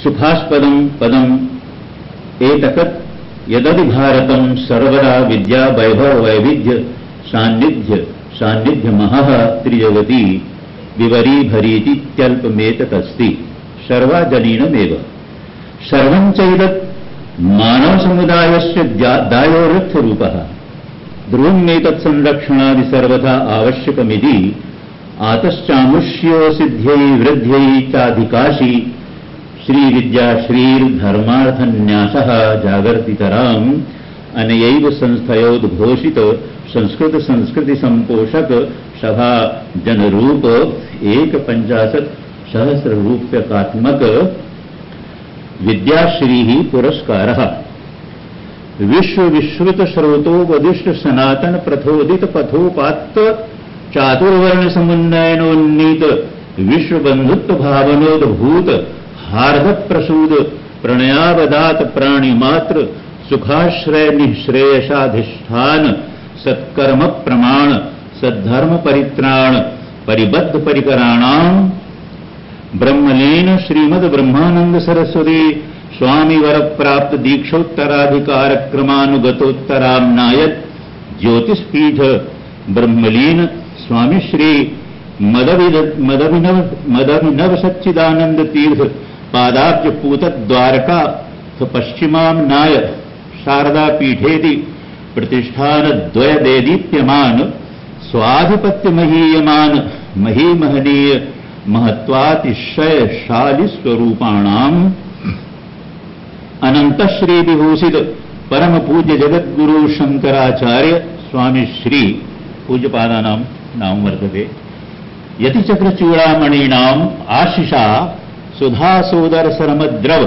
सुखास्पदं पदम एतकत् यदि भारतं सर्वदा विद्या वैभव वैविध्य सान्निध्य महः त्रिजगति विवरी भरीतीत्यल्पमेतदस्ति सर्वाजनीनमेव सर्वं चैदत् मानव समुदायस्य दायोरर्थरूपः ध्रुवमेतत् संरक्षणादि सर्वथा आवश्यकमिति आतश्चामुष्यो सिद्ध्यै वृद्ध्यै चाधिकाशी श्रीविद्या श्रीर्धर्मार्थन्यासः जागर्तितराम् अनयैव संस्थयोद्घोषित संस्कृत संस्कृति संपोषक सभा जनरूप 150 सहस्ररूप्यकात्मक विद्याश्री पुरस्कारः विश्व विश्रुत स्रोतोपदिष्ट सनातन प्रथोदित पथोपात्त चातुर्वर्ण समुन्नयनोन्नीत विश्व बंधुत्व भावनोद्भूत हार्द प्रसूद प्रणयावदात प्राणी मात्र सुखाश्रय निःश्रेयसाधिष्ठान सत्कर्म प्रमाण सद्धर्म परित्राण परिबद्ध परिकराणाम ब्रह्मलीन श्रीमद ब्रह्मानंद सरस्वती स्वामी वर प्राप्त दीक्षोत्तराधिकार क्रमानुगतोत्तरामनायत ज्योतिषपीठ ब्रह्मलीन स्वामी श्री मदभिनव सच्चिदानंद तीर्थ पादाब्ज पूत द्वारका पश्चिमामनाय शारदा पीठेति प्रतिष्ठान द्वय देदीप्यमान स्वाधिपत्य महीयमान महीमहनीय महत्वातिशयशाली स्वरूपाणाम अनंत श्री विभूषित परम पूज्य जगद्गुरु शंकराचार्य स्वामी श्री पूज्यपादा नाम वर्तते यतिचक्र चूड़ामणीनाम आशिषा सुधा सोदर सरमद्रव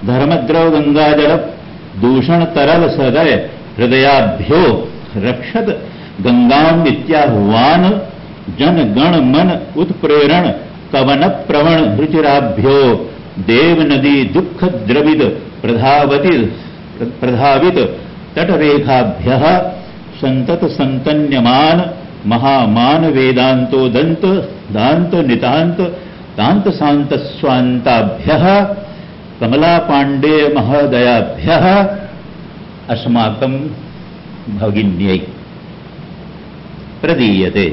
धर्मद्रव गंगाजल दूषण तरल सदय हृदयाभ्यो रक्षत गंगाम नित्याह्वान जन गण मन उत्प्रेरण कवन प्रवण रुचिराभ्यो देव नदी दुख द्रविद प्रधावित तटरेखाभ्यः संतत संतन्यमान महामान वेदांतो दंत दांत नितांत दांत शांत स्वांताभ्यः कमला पांडेय महोदयाभ्यः अस्माकं भगिन्यै प्रदीयते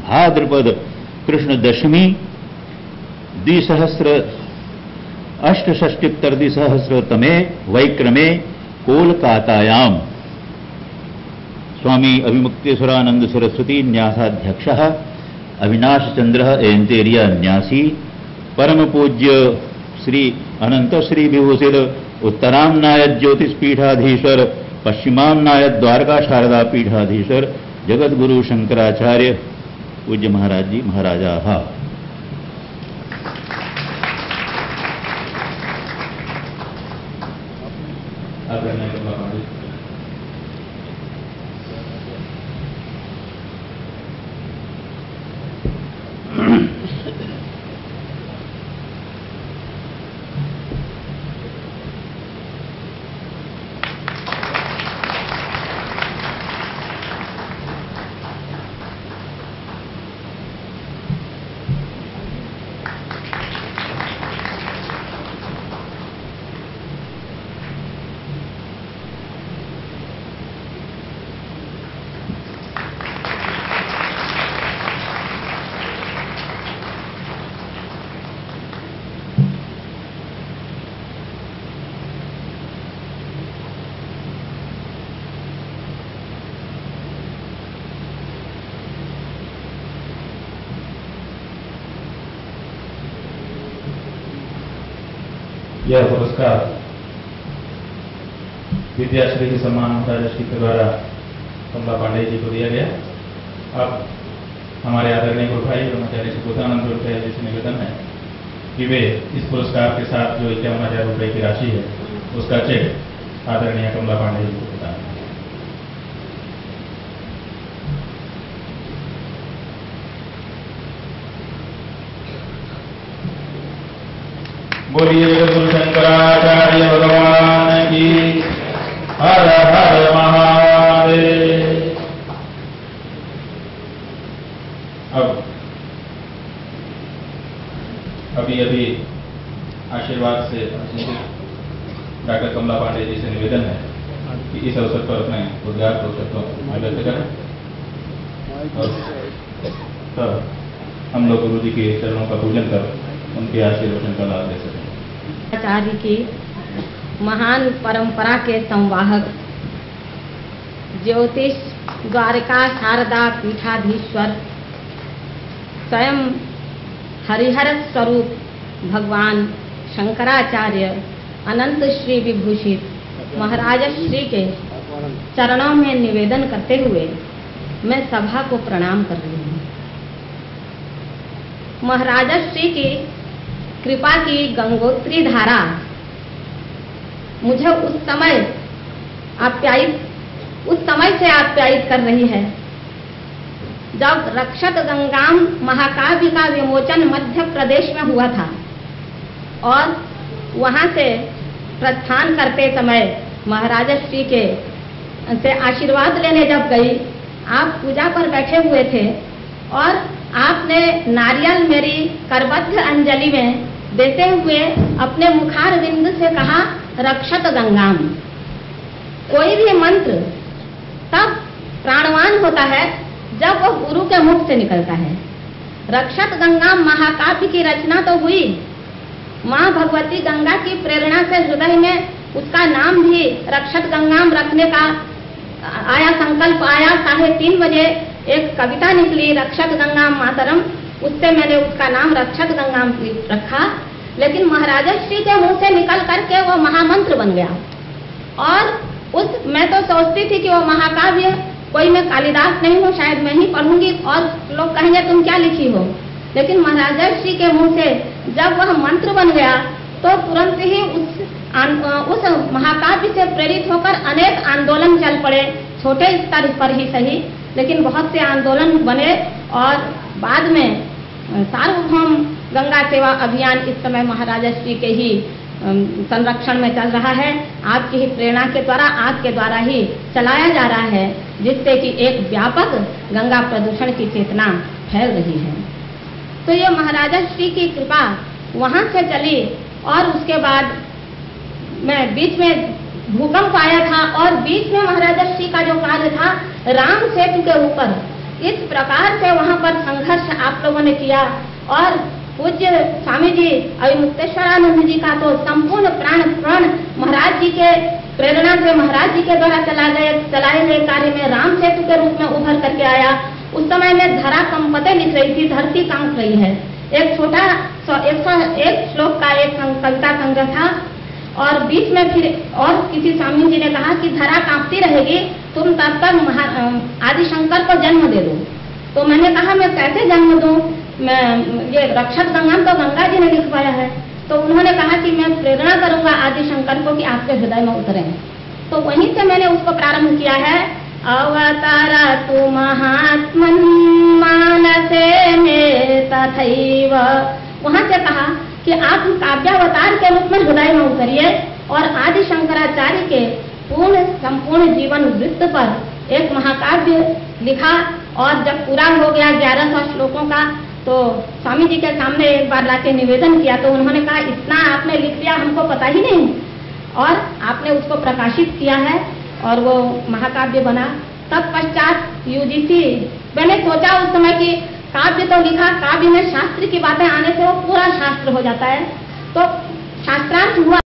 भाद्रपद कृष्ण दशमी 2068 वैक्रमे कोलकातायां स्वामी अभिमुक्तेश्वरानंद सरस्वती न्यासाध्यक्षः अविनाश चंद्र एंतेरिया न्यासी परम पूज्य श्री अनंत श्री विभूषित उत्तरामनायत ज्योतिषपीठाधीश्वर पश्चिमामनायत द्वारका शारदा पीठाधीश्वर जगद्गुरु शंकराचार्य पूज्य महाराज जी महाराजा यह पुरस्कार विद्याश्री के सम्मान राजश्री के द्वारा कमला पांडे जी को दिया गया। अब हमारे आदरणीय गुरु भाई ब्रह्मचारी सुबोधानंद गुरुचार्य जी से निवेदन है कि वे इस पुरस्कार के साथ जो 51,000 रुपये की राशि है उसका चेक आदरणीय कमला पांडे जी को बताएं। बोलिए गुरु शंकराचार्य भगवान की हर हर महादेव। अभी आशीर्वाद से डॉक्टर कमला पांडे जी से निवेदन है कि इस अवसर पर अपने उद्गार को शब्दों में व्यक्त करें और तब हम लोग गुरु जी के चरणों का पूजन कर उनके आशीर्वचन का लाभ ले सकें। आचार्य की महान परंपरा के संवाहक ज्योतिष द्वारिका शारदा पीठाधीश्वर स्वयं हरिहर स्वरूप भगवान शंकराचार्य अनंत श्री विभूषित महाराज श्री के चरणों में निवेदन करते हुए मैं सभा को प्रणाम कर रही हूँ। महाराज श्री की कृपा की गंगोत्री धारा मुझे उस समय से आप्यायित कर रही है जब रक्षक गंगाम महाकाव्य का विमोचन मध्य प्रदेश में हुआ था और वहां से प्रस्थान करते समय महाराज श्री के से आशीर्वाद लेने जब गई, आप पूजा पर बैठे हुए थे और आपने नारियल मेरी करबद्ध अंजलि में देते हुए अपने मुखार बिंद से कहा रक्षत गंगाम। कोई भी मंत्र तब प्राणवान होता है जब वह गुरु के मुख से निकलता है। रक्षत गंगाम महाकाव्य की रचना तो हुई, माँ भगवती गंगा की प्रेरणा से हृदय में उसका नाम भी रक्षत गंगाम रखने का आया, संकल्प आया। 3:30 बजे एक कविता निकली रक्षत गंगाम मातरम, उससे मैंने उसका नाम रक्षत गंगाम रखा। लेकिन महाराज श्री के मुंह से निकल करके वो महामंत्र बन गया और मैं तो सोचती थी कि वो महाकाव्य कोई मैं कालिदास नहीं हूँ, शायद मैं ही पढ़ूंगी और लोग कहेंगे तुम क्या लिखी हो। लेकिन महाराज श्री के मुंह से जब वह मंत्र बन गया तो तुरंत ही उस महाकाव्य से प्रेरित होकर अनेक आंदोलन चल पड़े, छोटे स्तर पर ही सही, लेकिन बहुत से आंदोलन बने और बाद में सार्वभौम गंगा सेवा अभियान इस समय महाराज श्री के ही संरक्षण में चल रहा है। आपकी ही प्रेरणा के द्वारा, आपके द्वारा ही चलाया जा रहा है, जिससे कि एक व्यापक गंगा प्रदूषण की चेतना फैल रही है। तो ये महाराज श्री की कृपा वहां से चली और उसके बाद मैं बीच में भूकंप आया था और बीच में महाराज श्री का जो कार्य था राम सेतु के ऊपर, इस प्रकार से वहां पर संघर्ष आप लोगों ने किया और पूज्य स्वामी जी अभिमुक्तेश्वरानंद जी का तो संपूर्ण प्राण महाराज जी के प्रेरणा से महाराज जी के द्वारा चलाए गए कार्य में राम सेतु के रूप में उभर करके आया। उस समय में धरा कंपते लिख रही थी, धरती कांप रही है। एक छोटा 101 श्लोक का एक कविता संग्रह था और बीच में फिर और किसी स्वामी जी ने कहा कि धरा कांपती रहेगी, तुम तब तक आदि शंकर को जन्म दे दो। तो मैंने कहा मैं कैसे जन्म दूं, मैं ये रक्षत गंगाम तो गंगा जी ने लिखवाया है। तो उन्होंने कहा कि मैं प्रेरणा करूंगा आदि शंकर को कि आपके हृदय में उतरे। तो वहीं से मैंने उसको प्रारंभ किया है। अवतारा तु महात्मन मानसे में तथैव, वहां से कहा कि आप काव्यावतार के रूप में हृदय में उतरिए और आदि शंकराचार्य के संपूर्ण जीवन वृत्त पर एक महाकाव्य लिखा और जब पूरा हो गया 1100 श्लोकों का तो स्वामी जी के सामने एक बार लाके निवेदन किया तो उन्होंने कहा इतना आपने लिख लिया, हमको पता ही नहीं, और आपने उसको प्रकाशित किया है और वो महाकाव्य बना। तत्पश्चात यूजीसी, मैंने सोचा उस समय कि काव्य तो लिखा, काव्य में शास्त्र की बातें आने से वो पूरा शास्त्र हो जाता है, तो शास्त्रार्थ हुआ।